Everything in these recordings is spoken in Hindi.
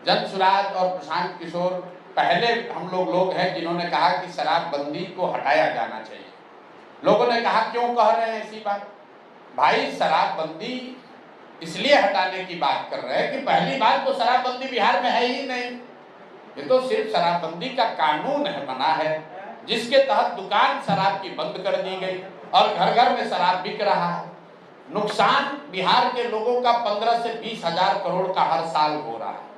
जनसुराज और प्रशांत किशोर पहले हम लोग हैं जिन्होंने कहा कि शराबबंदी को हटाया जाना चाहिए। लोगों ने कहा क्यों कह रहे हैं ऐसी बात? भाई शराबबंदी इसलिए हटाने की बात कर रहे हैं कि पहली बात तो शराबबंदी बिहार में है ही नहीं। ये तो सिर्फ शराबबंदी का कानून है बना है जिसके तहत दुकान शराब की बंद कर दी गई और घर घर में शराब बिक रहा है। नुकसान बिहार के लोगों का 15 से 20 हजार करोड़ का हर साल हो रहा है।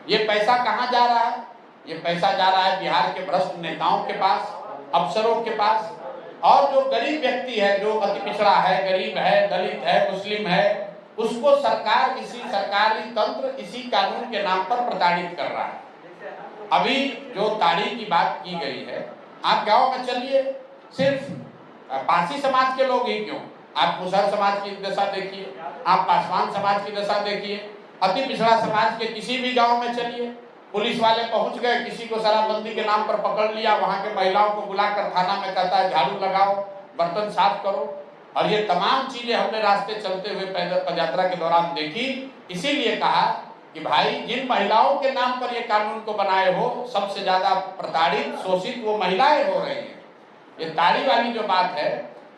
ये पैसा कहाँ जा रहा है? ये पैसा जा रहा है बिहार के भ्रष्ट नेताओं के पास, अफसरों के पास, और जो गरीब व्यक्ति है, जो अति पिछड़ा है, गरीब है, दलित है, मुस्लिम है, उसको सरकार इसी सरकारी तंत्र इसी कानून के नाम पर प्रताड़ित कर रहा है। अभी जो ताड़ी की बात की गई है, आप गांव में चलिए, सिर्फ पारसी समाज के लोग ही क्यों, आप मुसहर समाज की दशा देखिए, आप पासवान समाज की दशा देखिए, अति पिछड़ा समाज के किसी भी गांव में चलिए, पुलिस वाले पहुंच गए, किसी को शराबबंदी के नाम पर पकड़ लिया, वहां के महिलाओं को बुलाकर थाना में कहता है झाड़ू लगाओ, बर्तन साफ करो। और ये तमाम चीजें हमने रास्ते चलते हुए पदयात्रा के दौरान देखी। इसीलिए कहा कि भाई जिन महिलाओं के नाम पर ये कानून को बनाए हो, सबसे ज्यादा प्रताड़ित शोषित वो महिलाएं हो रही हैं। ये ताड़ी वाली जो बात है,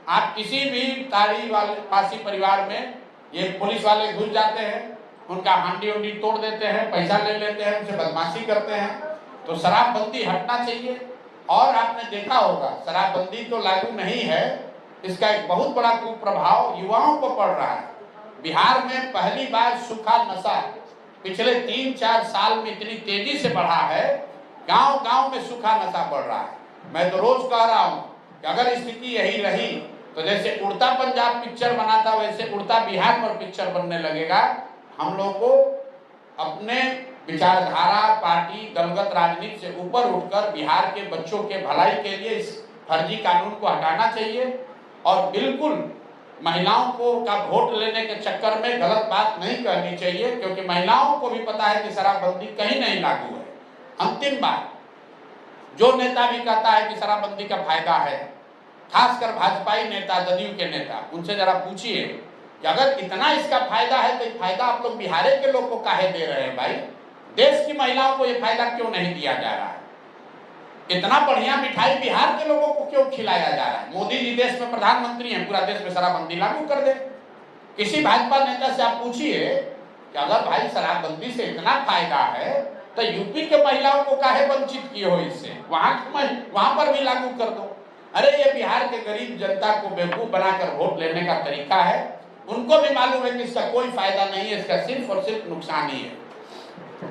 आप किसी भी ताड़ी वाले पासी परिवार में ये पुलिस वाले घुस जाते हैं, उनका हांडी उंडी तोड़ देते हैं, पैसा ले लेते हैं, उनसे बदमाशी करते हैं। तो शराबबंदी हटना चाहिए। और आपने देखा होगा शराबबंदी तो लागू नहीं है, इसका एक बहुत बड़ा कुप्रभाव युवाओं को पड़ रहा है। बिहार में पहली बार सूखा नशा पिछले 3-4 साल में इतनी तेजी से बढ़ा है, गांव गांव में सूखा नशा बढ़ रहा है। मैं तो रोज कह रहा हूं कि अगर स्थिति यही रही तो जैसे उड़ता पंजाब पिक्चर बना था, वैसे उड़ता बिहार पर पिक्चर बनने लगेगा। हम लोग को अपने विचारधारा, पार्टी, दलगत राजनीति से ऊपर उठकर बिहार के बच्चों के भलाई के लिए इस फर्जी कानून को हटाना चाहिए। और बिल्कुल महिलाओं को का वोट लेने के चक्कर में गलत बात नहीं करनी चाहिए, क्योंकि महिलाओं को भी पता है कि शराबबंदी कहीं नहीं लागू है। अंतिम बात, जो नेता भी कहता है कि शराबबंदी का फायदा है, खासकर भाजपाई नेता, जदयू के नेता, उनसे जरा पूछिए कि अगर इतना इसका फायदा है तो फायदा आप लोग बिहार के लोग को काहे दे रहे हैं? भाई देश की महिलाओं को ये फायदा क्यों नहीं दिया जा रहा है? इतना बढ़िया मिठाई बिहार के लोगों को क्यों खिलाया जा रहा है? मोदी जी देश में प्रधानमंत्री हैं, पूरा देश में शराबबंदी लागू कर दे। किसी भाजपा नेता से आप पूछिए कि अगर भाई शराबबंदी से इतना फायदा है तो यूपी के महिलाओं को काहे वंचित किए हो इससे, वहां पर भी लागू कर दो। अरे ये बिहार के गरीब जनता को बेवकूफ बनाकर वोट लेने का तरीका है। उनको भी मालूम है कि इसका कोई फायदा नहीं है, इसका सिर्फ और सिर्फ नुकसान ही है।